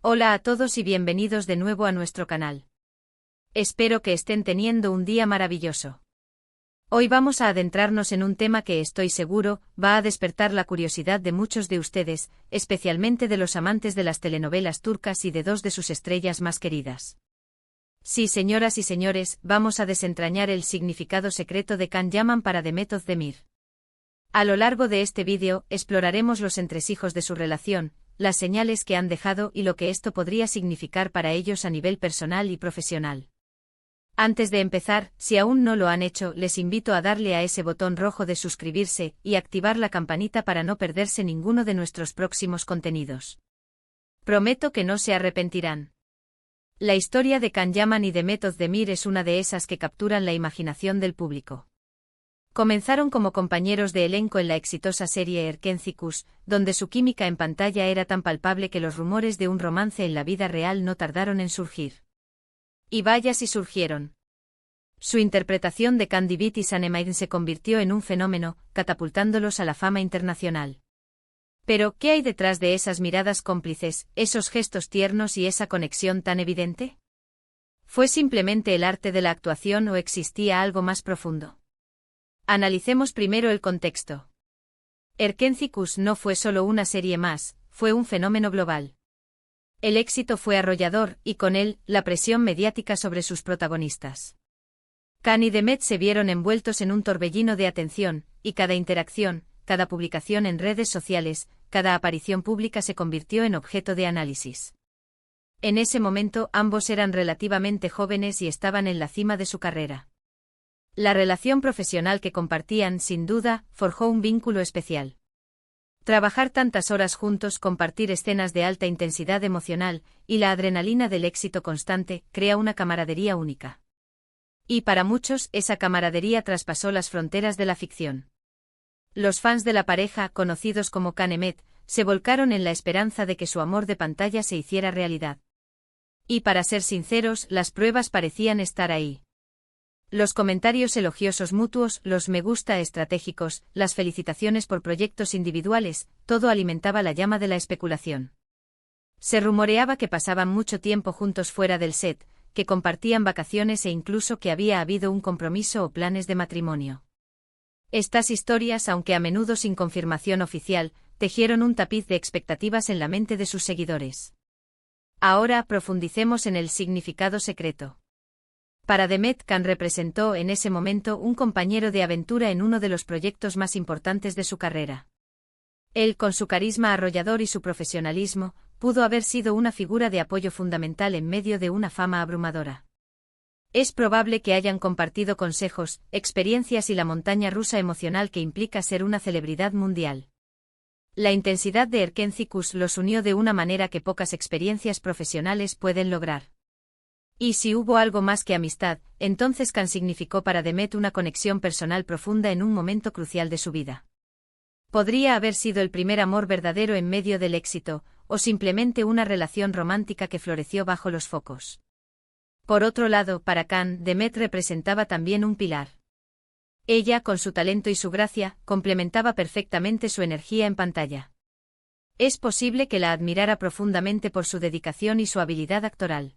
Hola a todos y bienvenidos de nuevo a nuestro canal. Espero que estén teniendo un día maravilloso. Hoy vamos a adentrarnos en un tema que estoy seguro va a despertar la curiosidad de muchos de ustedes, especialmente de los amantes de las telenovelas turcas y de dos de sus estrellas más queridas. Sí, señoras y señores, vamos a desentrañar el significado secreto de Can Yaman para Demet Özdemir. A lo largo de este vídeo, exploraremos los entresijos de su relación, las señales que han dejado y lo que esto podría significar para ellos a nivel personal y profesional. Antes de empezar, si aún no lo han hecho, les invito a darle a ese botón rojo de suscribirse y activar la campanita para no perderse ninguno de nuestros próximos contenidos. Prometo que no se arrepentirán. La historia de Can Yaman y Demet Özdemir es una de esas que capturan la imaginación del público. Comenzaron como compañeros de elenco en la exitosa serie Erkenci, donde su química en pantalla era tan palpable que los rumores de un romance en la vida real no tardaron en surgir. Y vaya si surgieron. Su interpretación de Can Divit y Sanemine se convirtió en un fenómeno, catapultándolos a la fama internacional. Pero, ¿qué hay detrás de esas miradas cómplices, esos gestos tiernos y esa conexión tan evidente? ¿Fue simplemente el arte de la actuación o existía algo más profundo? Analicemos primero el contexto. Erkenci no fue solo una serie más, fue un fenómeno global. El éxito fue arrollador, y con él, la presión mediática sobre sus protagonistas. Can y Demet se vieron envueltos en un torbellino de atención, y cada interacción, cada publicación en redes sociales, cada aparición pública se convirtió en objeto de análisis. En ese momento ambos eran relativamente jóvenes y estaban en la cima de su carrera. La relación profesional que compartían, sin duda, forjó un vínculo especial. Trabajar tantas horas juntos, compartir escenas de alta intensidad emocional, y la adrenalina del éxito constante, crea una camaradería única. Y para muchos, esa camaradería traspasó las fronteras de la ficción. Los fans de la pareja, conocidos como Can-Emet, se volcaron en la esperanza de que su amor de pantalla se hiciera realidad. Y para ser sinceros, las pruebas parecían estar ahí. Los comentarios elogiosos mutuos, los me gusta estratégicos, las felicitaciones por proyectos individuales, todo alimentaba la llama de la especulación. Se rumoreaba que pasaban mucho tiempo juntos fuera del set, que compartían vacaciones e incluso que había habido un compromiso o planes de matrimonio. Estas historias, aunque a menudo sin confirmación oficial, tejieron un tapiz de expectativas en la mente de sus seguidores. Ahora profundicemos en el significado secreto. Para Demet, Can representó en ese momento un compañero de aventura en uno de los proyectos más importantes de su carrera. Él, con su carisma arrollador y su profesionalismo, pudo haber sido una figura de apoyo fundamental en medio de una fama abrumadora. Es probable que hayan compartido consejos, experiencias y la montaña rusa emocional que implica ser una celebridad mundial. La intensidad de Erkenci los unió de una manera que pocas experiencias profesionales pueden lograr. Y si hubo algo más que amistad, entonces Can significó para Demet una conexión personal profunda en un momento crucial de su vida. Podría haber sido el primer amor verdadero en medio del éxito, o simplemente una relación romántica que floreció bajo los focos. Por otro lado, para Can, Demet representaba también un pilar. Ella, con su talento y su gracia, complementaba perfectamente su energía en pantalla. Es posible que la admirara profundamente por su dedicación y su habilidad actoral.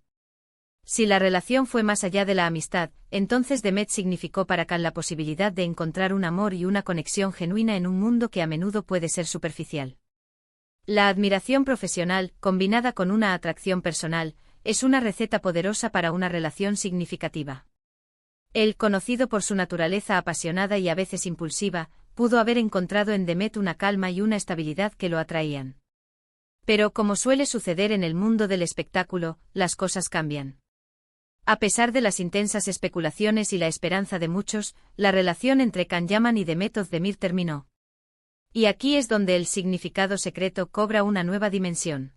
Si la relación fue más allá de la amistad, entonces Demet significó para Can la posibilidad de encontrar un amor y una conexión genuina en un mundo que a menudo puede ser superficial. La admiración profesional, combinada con una atracción personal, es una receta poderosa para una relación significativa. Él, conocido por su naturaleza apasionada y a veces impulsiva, pudo haber encontrado en Demet una calma y una estabilidad que lo atraían. Pero, como suele suceder en el mundo del espectáculo, las cosas cambian. A pesar de las intensas especulaciones y la esperanza de muchos, la relación entre Can Yaman y Demet Özdemir terminó. Y aquí es donde el significado secreto cobra una nueva dimensión.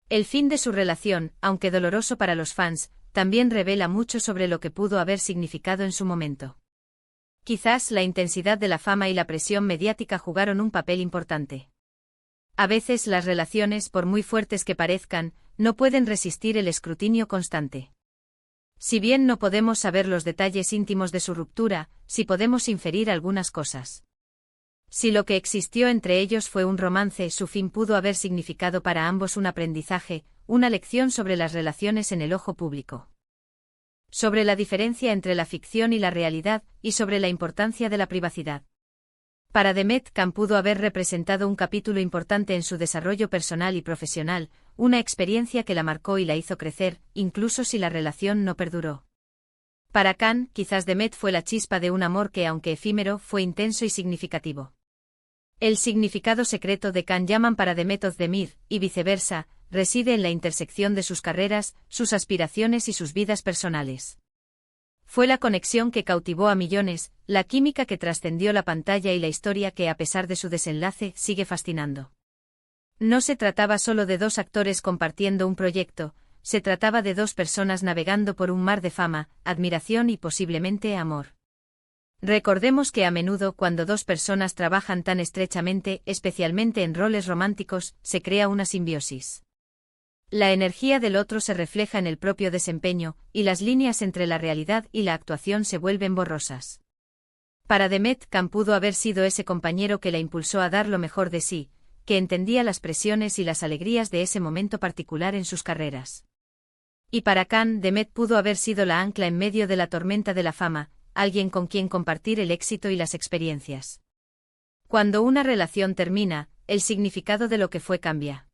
El fin de su relación, aunque doloroso para los fans, también revela mucho sobre lo que pudo haber significado en su momento. Quizás la intensidad de la fama y la presión mediática jugaron un papel importante. A veces las relaciones, por muy fuertes que parezcan, no pueden resistir el escrutinio constante. Si bien no podemos saber los detalles íntimos de su ruptura, sí podemos inferir algunas cosas. Si lo que existió entre ellos fue un romance, su fin pudo haber significado para ambos un aprendizaje, una lección sobre las relaciones en el ojo público. Sobre la diferencia entre la ficción y la realidad, y sobre la importancia de la privacidad. Para Demet Khan pudo haber representado un capítulo importante en su desarrollo personal y profesional, una experiencia que la marcó y la hizo crecer, incluso si la relación no perduró. Para Khan, quizás Demet fue la chispa de un amor que, aunque efímero, fue intenso y significativo. El significado secreto de Khan Yaman para Demet Özdemir, y viceversa, reside en la intersección de sus carreras, sus aspiraciones y sus vidas personales. Fue la conexión que cautivó a millones, la química que trascendió la pantalla y la historia que, a pesar de su desenlace, sigue fascinando. No se trataba solo de dos actores compartiendo un proyecto, se trataba de dos personas navegando por un mar de fama, admiración y posiblemente amor. Recordemos que a menudo cuando dos personas trabajan tan estrechamente, especialmente en roles románticos, se crea una simbiosis. La energía del otro se refleja en el propio desempeño, y las líneas entre la realidad y la actuación se vuelven borrosas. Para Demet Khan pudo haber sido ese compañero que la impulsó a dar lo mejor de sí, que entendía las presiones y las alegrías de ese momento particular en sus carreras. Y para Khan, Demet pudo haber sido la ancla en medio de la tormenta de la fama, alguien con quien compartir el éxito y las experiencias. Cuando una relación termina, el significado de lo que fue cambia.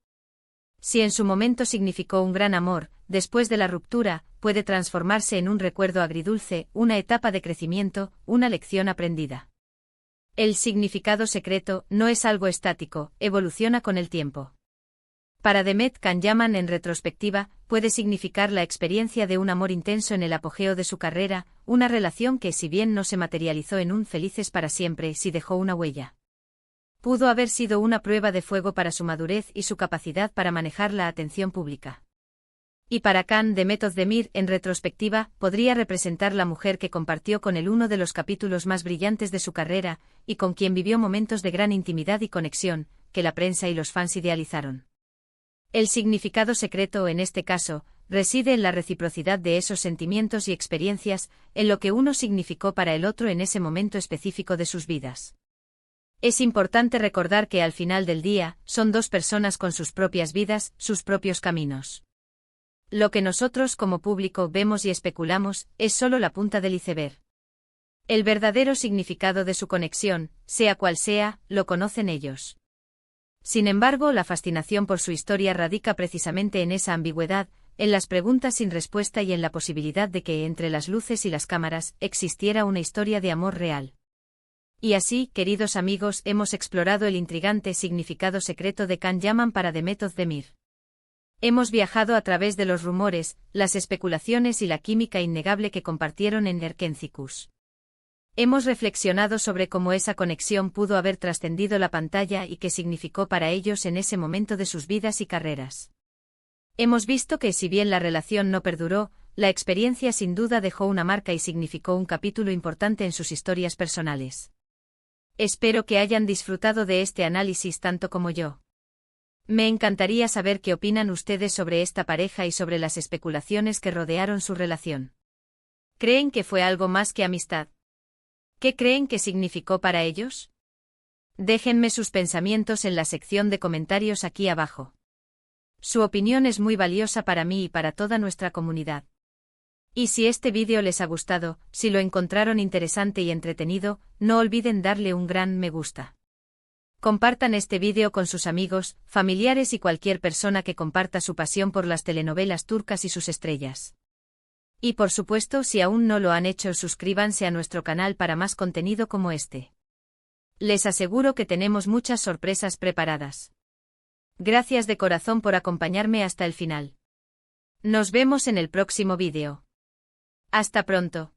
Si en su momento significó un gran amor, después de la ruptura, puede transformarse en un recuerdo agridulce, una etapa de crecimiento, una lección aprendida. El significado secreto no es algo estático, evoluciona con el tiempo. Para Demet Khan Yaman en retrospectiva, puede significar la experiencia de un amor intenso en el apogeo de su carrera, una relación que si bien no se materializó en un felices para siempre, sí dejó una huella. Pudo haber sido una prueba de fuego para su madurez y su capacidad para manejar la atención pública. Y para Khan, Demet Özdemir, en retrospectiva, podría representar la mujer que compartió con él uno de los capítulos más brillantes de su carrera, y con quien vivió momentos de gran intimidad y conexión, que la prensa y los fans idealizaron. El significado secreto en este caso, reside en la reciprocidad de esos sentimientos y experiencias, en lo que uno significó para el otro en ese momento específico de sus vidas. Es importante recordar que al final del día, son dos personas con sus propias vidas, sus propios caminos. Lo que nosotros como público vemos y especulamos, es solo la punta del iceberg. El verdadero significado de su conexión, sea cual sea, lo conocen ellos. Sin embargo, la fascinación por su historia radica precisamente en esa ambigüedad, en las preguntas sin respuesta y en la posibilidad de que entre las luces y las cámaras existiera una historia de amor real. Y así, queridos amigos, hemos explorado el intrigante significado secreto de Khan Yaman para Demet Özdemir. Hemos viajado a través de los rumores, las especulaciones y la química innegable que compartieron en Erkencikus. Hemos reflexionado sobre cómo esa conexión pudo haber trascendido la pantalla y qué significó para ellos en ese momento de sus vidas y carreras. Hemos visto que si bien la relación no perduró, la experiencia sin duda dejó una marca y significó un capítulo importante en sus historias personales. Espero que hayan disfrutado de este análisis tanto como yo. Me encantaría saber qué opinan ustedes sobre esta pareja y sobre las especulaciones que rodearon su relación. ¿Creen que fue algo más que amistad? ¿Qué creen que significó para ellos? Déjenme sus pensamientos en la sección de comentarios aquí abajo. Su opinión es muy valiosa para mí y para toda nuestra comunidad. Y si este vídeo les ha gustado, si lo encontraron interesante y entretenido, no olviden darle un gran me gusta. Compartan este vídeo con sus amigos, familiares y cualquier persona que comparta su pasión por las telenovelas turcas y sus estrellas. Y por supuesto, si aún no lo han hecho, suscríbanse a nuestro canal para más contenido como este. Les aseguro que tenemos muchas sorpresas preparadas. Gracias de corazón por acompañarme hasta el final. Nos vemos en el próximo vídeo. Hasta pronto.